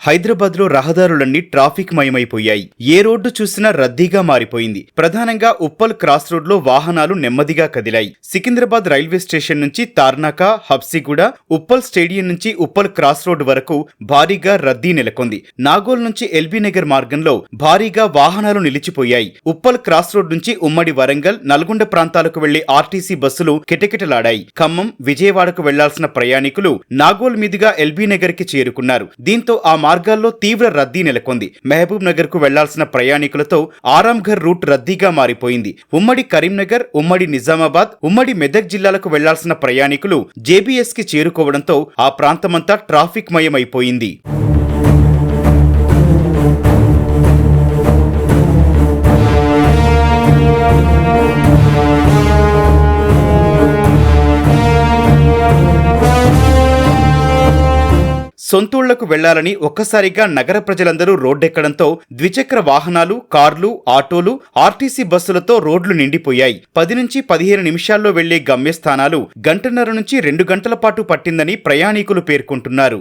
హైదరాబాద్లో రహదారులన్నీ ట్రాఫిక్ మయమైపోయాయి. ఏ రోడ్డు చూసినా రద్దీగా మారిపోయింది. ప్రధానంగా ఉప్పల్ క్రాస్ రోడ్లో వాహనాలు నెమ్మదిగా కదిలాయి. సికింద్రాబాద్ రైల్వే స్టేషన్ నుంచి తార్నాక, హబ్సిగూడ, ఉప్పల్ స్టేడియం నుంచి ఉప్పల్ క్రాస్ రోడ్ వరకు భారీగా రద్దీ నెలకొంది. నాగోల్ నుంచి ఎల్బీ నగర్ మార్గంలో భారీగా వాహనాలు నిలిచిపోయాయి. ఉప్పల్ క్రాస్ రోడ్ నుంచి ఉమ్మడి వరంగల్, నల్గొండ ప్రాంతాలకు వెళ్లే ఆర్టీసీ బస్సులు కిటకిటలాడాయి. ఖమ్మం, విజయవాడకు వెళ్లాల్సిన ప్రయాణికులు నాగోల్ మీదుగా ఎల్బీ నగర్ కి చేరుకున్నారు. దీంతో ఆ మార్గాల్లో తీవ్ర రద్దీ నెలకొంది. మహబూబ్ నగర్ కు వెళ్లాల్సిన ప్రయాణికులతో ఆరాంఘర్ రూట్ రద్దీగా మారిపోయింది. ఉమ్మడి కరీంనగర్, ఉమ్మడి నిజామాబాద్, ఉమ్మడి మెదక్ జిల్లాలకు వెళ్లాల్సిన ప్రయాణికులు జేబీఎస్ కి చేరుకోవడంతో ఆ ప్రాంతమంతా ట్రాఫిక్ మయమైపోయింది. సొంతూళ్లకు వెళ్లాలని ఒక్కసారిగా నగర ప్రజలందరూ రోడ్డెక్కడంతో ద్విచక్ర వాహనాలు, కార్లు, ఆటోలు, ఆర్టీసీ బస్సులతో రోడ్లు నిండిపోయాయి. 10 నుంచి 15 నిమిషాల్లో వెళ్లే గమ్యస్థానాలు 1.5 నుంచి 2 గంటల పాటు పట్టిందని ప్రయాణికులు పేర్కొంటున్నారు.